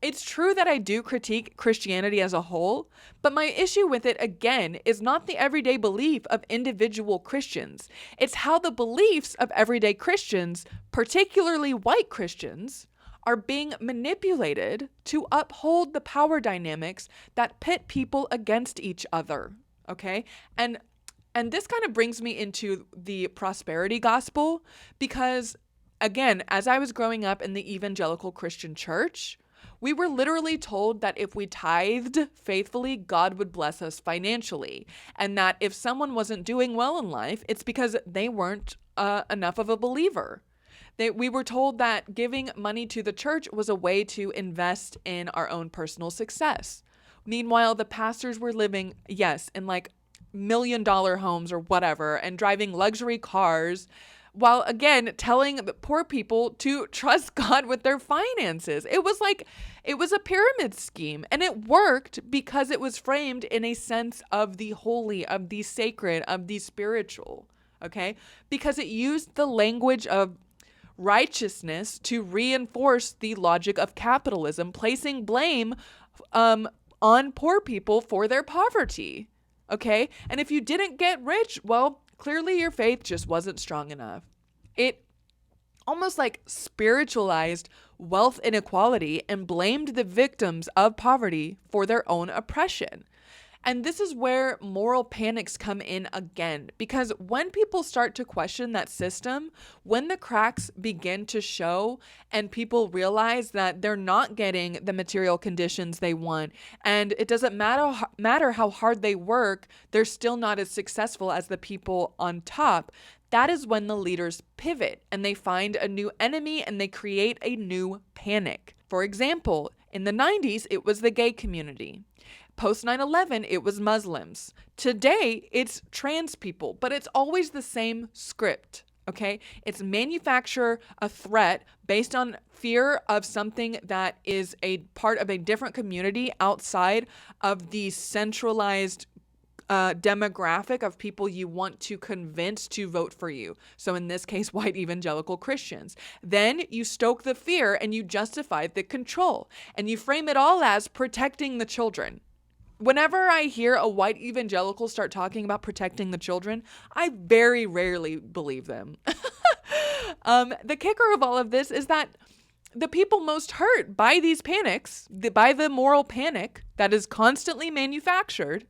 It's true that I do critique Christianity as a whole, but my issue with it, again, is not the everyday belief of individual Christians. It's how the beliefs of everyday Christians, particularly white Christians, are being manipulated to uphold the power dynamics that pit people against each other. Okay? And this kind of brings me into the prosperity gospel because, again, as I was growing up in the evangelical Christian church, we were literally told that if we tithed faithfully, God would bless us financially. And that if someone wasn't doing well in life, it's because they weren't enough of a believer. We were told that giving money to the church was a way to invest in our own personal success. Meanwhile, the pastors were living, yes, in like $1 million homes or whatever, and driving luxury cars, while again telling the poor people to trust God with their finances. It was a pyramid scheme, and it worked because it was framed in a sense of the holy, of the sacred, of the spiritual, okay? Because it used the language of righteousness to reinforce the logic of capitalism, placing blame on poor people for their poverty, okay? And if you didn't get rich, well, clearly your faith just wasn't strong enough. It almost like spiritualized wealth inequality and blamed the victims of poverty for their own oppression. And this is where moral panics come in again, because when people start to question that system, when the cracks begin to show and people realize that they're not getting the material conditions they want, and it doesn't matter how hard they work, they're still not as successful as the people on top, that is when the leaders pivot and they find a new enemy and they create a new panic. For example, in the 90s, it was the gay community. Post 9/11, it was Muslims. Today, it's trans people, but it's always the same script, okay? It's manufacture a threat based on fear of something that is a part of a different community outside of the centralized demographic of people you want to convince to vote for you. So in this case, white evangelical Christians. Then you stoke the fear and you justify the control, and you frame it all as protecting the children. Whenever I hear a white evangelical start talking about protecting the children, I very rarely believe them. The kicker of all of this is that the people most hurt by these panics, by the moral panic that is constantly manufactured,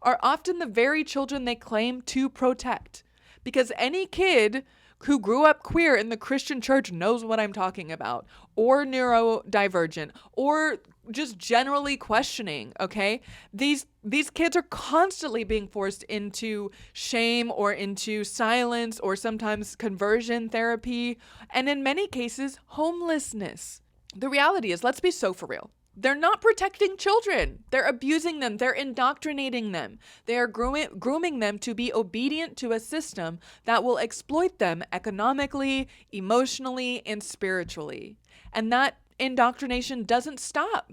are often the very children they claim to protect. Because any kid who grew up queer in the Christian church knows what I'm talking about, or neurodivergent, or just generally questioning, okay? These kids are constantly being forced into shame or into silence or sometimes conversion therapy, and in many cases, homelessness. The reality is, let's be so for real. They're not protecting children. They're abusing them. They're indoctrinating them. They are grooming them to be obedient to a system that will exploit them economically, emotionally, and spiritually. And that indoctrination doesn't stop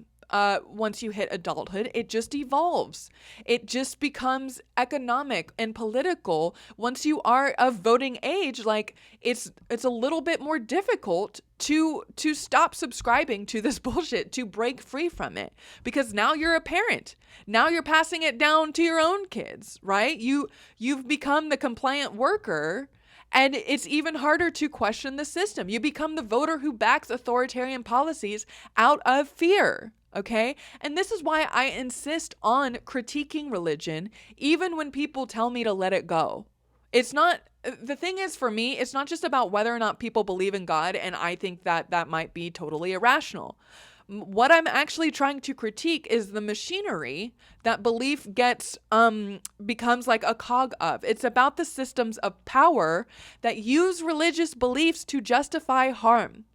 once you hit adulthood. It just evolves. It just becomes economic and political. Once you are of voting age, like it's a little bit more difficult to stop subscribing to this bullshit, to break free from it, because now you're a parent. Now you're passing it down to your own kids, right? You've become the compliant worker. And it's even harder to question the system. You become the voter who backs authoritarian policies out of fear, okay? And this is why I insist on critiquing religion, even when people tell me to let it go. It's not, the thing is for me, it's not just about whether or not people believe in God, and I think that that might be totally irrational. What I'm actually trying to critique is the machinery that belief becomes like a cog of. It's about the systems of power that use religious beliefs to justify harm.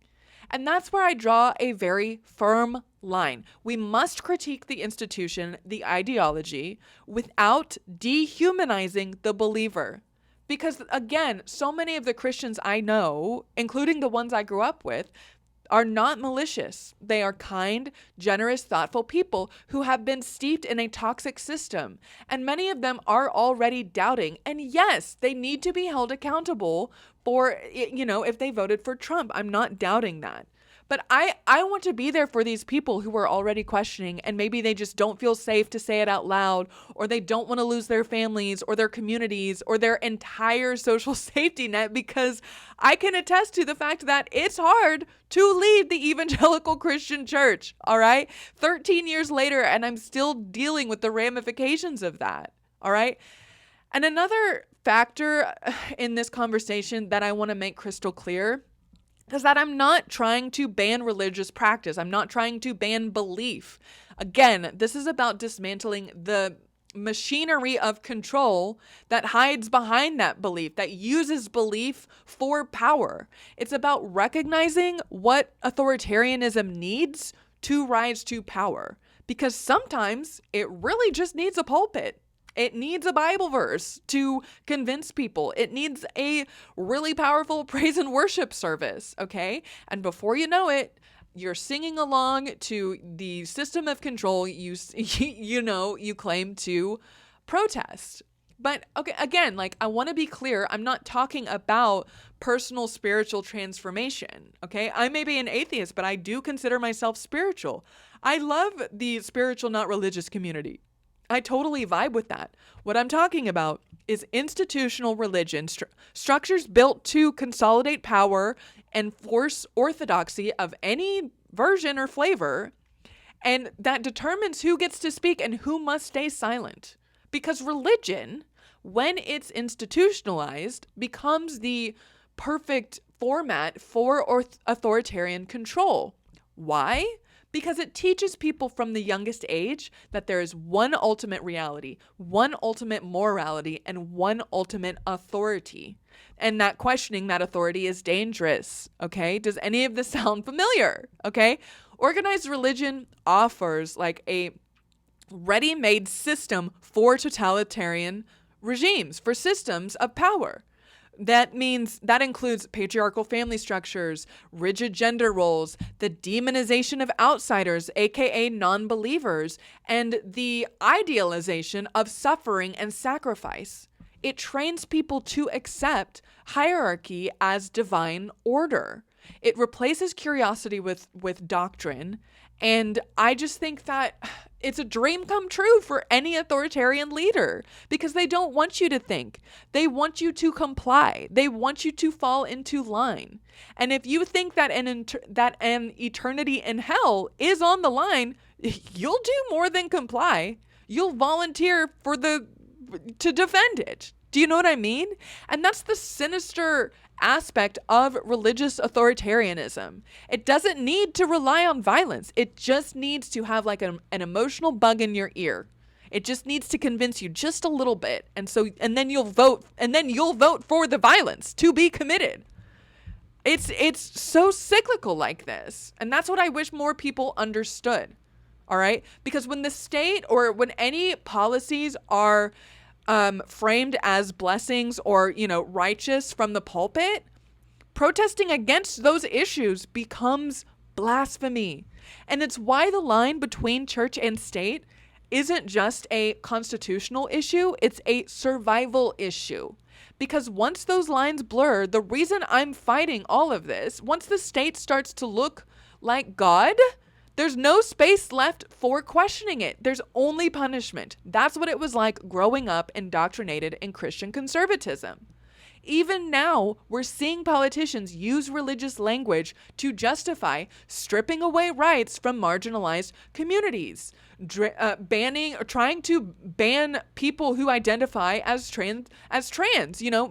And that's where I draw a very firm line. We must critique the institution, the ideology, without dehumanizing the believer. Because again, so many of the Christians I know, including the ones I grew up with, are not malicious. They are kind, generous, thoughtful people who have been steeped in a toxic system. And many of them are already doubting. And yes, they need to be held accountable for, if they voted for Trump. I'm not doubting that. But I want to be there for these people who are already questioning, and maybe they just don't feel safe to say it out loud, or they don't want to lose their families or their communities or their entire social safety net, because I can attest to the fact that it's hard to leave the evangelical Christian church, all right? 13 years later, and I'm still dealing with the ramifications of that, all right? And another factor in this conversation that I want to make crystal clear is that I'm not trying to ban religious practice. I'm not trying to ban belief. Again, this is about dismantling the machinery of control that hides behind that belief, that uses belief for power. It's about recognizing what authoritarianism needs to rise to power, because sometimes it really just needs a pulpit. It needs a Bible verse to convince people. It needs a really powerful praise and worship service, okay? And before you know it, you're singing along to the system of control you claim to protest. But okay, again, like, I want to be clear, I'm not talking about personal spiritual transformation, okay? I may be an atheist, but I do consider myself spiritual. I love the spiritual, not religious community. I totally vibe with that. What I'm talking about is institutional religion, structures built to consolidate power and force orthodoxy of any version or flavor, and that determines who gets to speak and who must stay silent. Because religion, when it's institutionalized, becomes the perfect format for authoritarian control. Why? Because it teaches people from the youngest age that there is one ultimate reality, one ultimate morality, and one ultimate authority. And that questioning that authority is dangerous, okay? Does any of this sound familiar, okay? Organized religion offers like a ready-made system for totalitarian regimes, for systems of power. That includes patriarchal family structures, rigid gender roles, the demonization of outsiders, aka non-believers, and the idealization of suffering and sacrifice. It trains people to accept hierarchy as divine order. It replaces curiosity with doctrine. And I just think that it's a dream come true for any authoritarian leader, because they don't want you to think. They want you to comply. They want you to fall into line. And if you think that an eternity in hell is on the line, you'll do more than comply. You'll volunteer to defend it. Do you know what I mean? And that's the sinister aspect of religious authoritarianism. It doesn't need to rely on violence. It just needs to have like an emotional bug in your ear. It just needs to convince you just a little bit. And then you'll vote for the violence to be committed. It's so cyclical like this. And that's what I wish more people understood. All right? Because when the state or when any policies are framed as blessings or, righteous from the pulpit, protesting against those issues becomes blasphemy. And it's why the line between church and state isn't just a constitutional issue, it's a survival issue. Because once those lines blur, the reason I'm fighting all of this, once the state starts to look like God, there's no space left for questioning it. There's only punishment. That's what it was like growing up indoctrinated in Christian conservatism. Even now, we're seeing politicians use religious language to justify stripping away rights from marginalized communities, trying to ban people who identify as trans,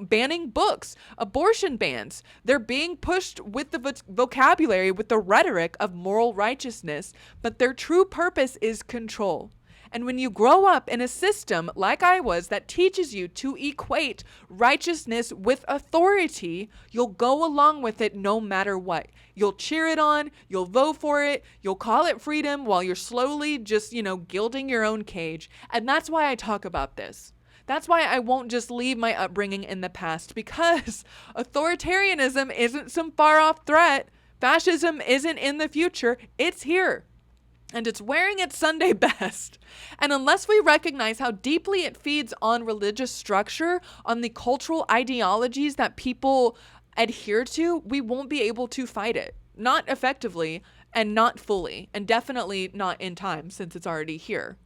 banning books, abortion bans. They're being pushed with the vocabulary, with the rhetoric of moral righteousness, but their true purpose is control. And when you grow up in a system like I was that teaches you to equate righteousness with authority, you'll go along with it no matter what. You'll cheer it on, you'll vote for it, you'll call it freedom while you're slowly just, gilding your own cage. And that's why I talk about this. That's why I won't just leave my upbringing in the past, because authoritarianism isn't some far off threat. Fascism isn't in the future. It's here. And it's wearing its Sunday best. And unless we recognize how deeply it feeds on religious structure, on the cultural ideologies that people adhere to, we won't be able to fight it. not effectively, and not fully, and definitely not in time since it's already here.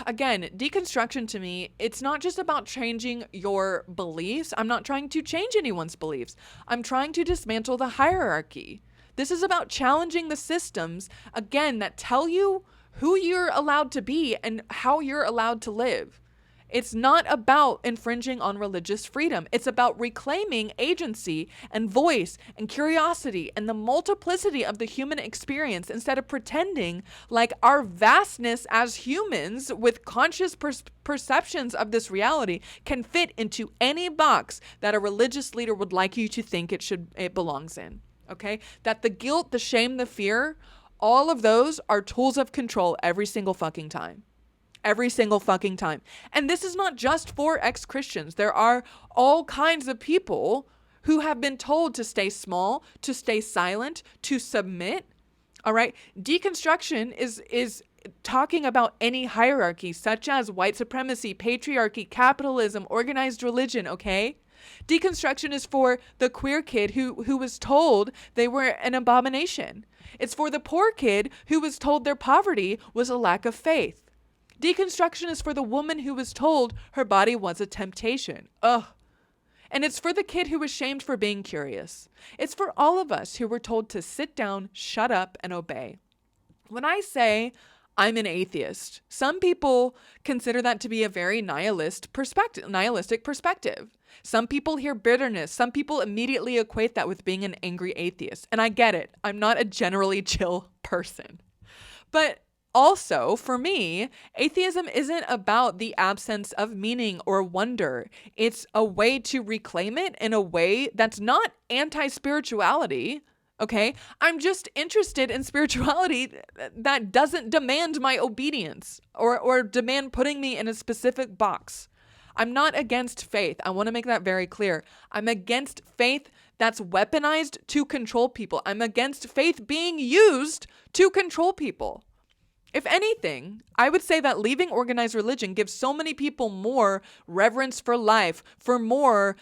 Again, deconstruction to me, it's not just about changing your beliefs. I'm not trying to change anyone's beliefs. I'm trying to dismantle the hierarchy. This is about challenging the systems, again, that tell you who you're allowed to be and how you're allowed to live. It's not about infringing on religious freedom. It's about reclaiming agency and voice and curiosity and the multiplicity of the human experience instead of pretending like our vastness as humans with conscious perceptions of this reality can fit into any box that a religious leader would like you to think it belongs in. Okay? That the guilt, the shame, the fear, all of those are tools of control every single fucking time. Every single fucking time. And this is not just for ex-Christians. There are all kinds of people who have been told to stay small, to stay silent, to submit. All right. Deconstruction is talking about any hierarchy, such as white supremacy, patriarchy, capitalism, organized religion. Okay. Deconstruction is for the queer kid who was told they were an abomination. It's for the poor kid who was told their poverty was a lack of faith. Deconstruction is for the woman who was told her body was a temptation. Ugh. And it's for the kid who was shamed for being curious. It's for all of us who were told to sit down, shut up, and obey. When I say I'm an atheist, some people consider that to be a very nihilistic perspective. Some people hear bitterness. Some people immediately equate that with being an angry atheist. And I get it. I'm not a generally chill person. But also, for me, atheism isn't about the absence of meaning or wonder. It's a way to reclaim it in a way that's not anti-spirituality, okay? I'm just interested in spirituality that doesn't demand my obedience or demand putting me in a specific box. I'm not against faith. I want to make that very clear. I'm against faith that's weaponized to control people. I'm against faith being used to control people. If anything, I would say that leaving organized religion gives so many people more reverence for life, for more,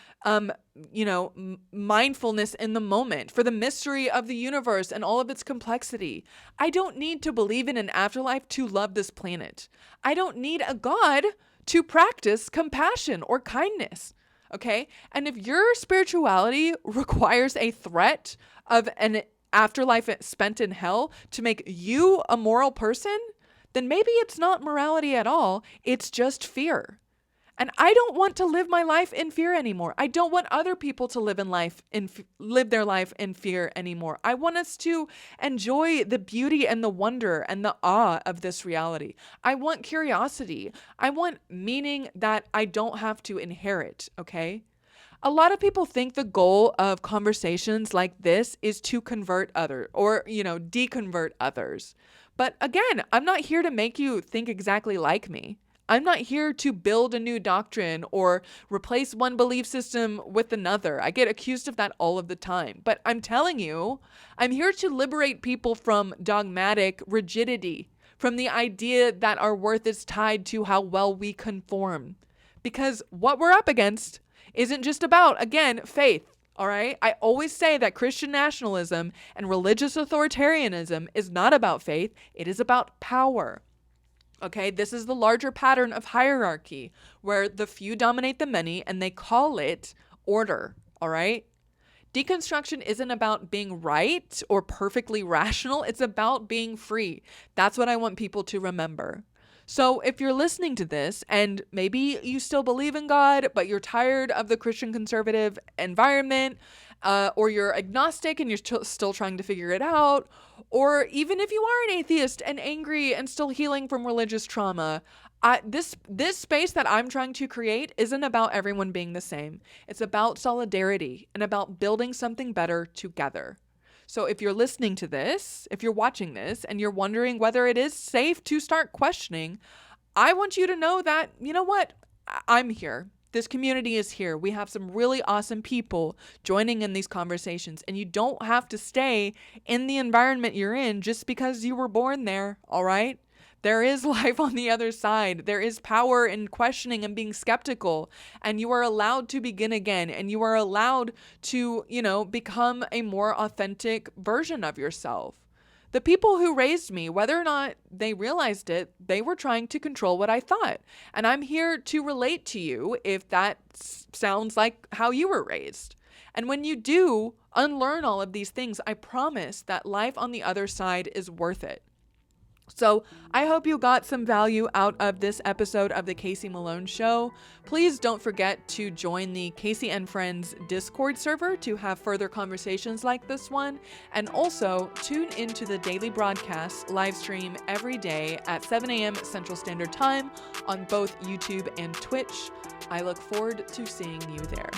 mindfulness in the moment, for the mystery of the universe and all of its complexity. I don't need to believe in an afterlife to love this planet. I don't need a God to practice compassion or kindness. Okay? And if your spirituality requires a threat of an afterlife spent in hell to make you a moral person, then maybe it's not morality at all. It's just fear. And I don't want to live my life in fear anymore. I don't want other people to live their life in fear anymore. I want us to enjoy the beauty and the wonder and the awe of this reality. I want curiosity. I want meaning that I don't have to inherit, okay? A lot of people think the goal of conversations like this is to convert others or, deconvert others. But again, I'm not here to make you think exactly like me. I'm not here to build a new doctrine or replace one belief system with another. I get accused of that all of the time. But I'm telling you, I'm here to liberate people from dogmatic rigidity, from the idea that our worth is tied to how well we conform. Because what we're up against isn't just about, again, faith, all right? I always say that Christian nationalism and religious authoritarianism is not about faith. It is about power, okay? This is the larger pattern of hierarchy where the few dominate the many and they call it order, all right? Deconstruction isn't about being right or perfectly rational. It's about being free. That's what I want people to remember. So if you're listening to this and maybe you still believe in God, but you're tired of the Christian conservative environment, or you're agnostic and you're still trying to figure it out, or even if you are an atheist and angry and still healing from religious trauma, this space that I'm trying to create isn't about everyone being the same. It's about solidarity and about building something better together. So if you're listening to this, if you're watching this, and you're wondering whether it is safe to start questioning, I want you to know that, you know what? I'm here. This community is here. We have some really awesome people joining in these conversations, and you don't have to stay in the environment you're in just because you were born there, all right? There is life on the other side. There is power in questioning and being skeptical. And you are allowed to begin again. And you are allowed to, become a more authentic version of yourself. The people who raised me, whether or not they realized it, they were trying to control what I thought. And I'm here to relate to you if that sounds like how you were raised. And when you do unlearn all of these things, I promise that life on the other side is worth it. So I hope you got some value out of this episode of the Kayse Melone Show. Please don't forget to join the Kayse and Friends Discord server to have further conversations like this one. And also tune into the daily broadcast live stream every day at 7 a.m. Central Standard Time on both YouTube and Twitch. I look forward to seeing you there.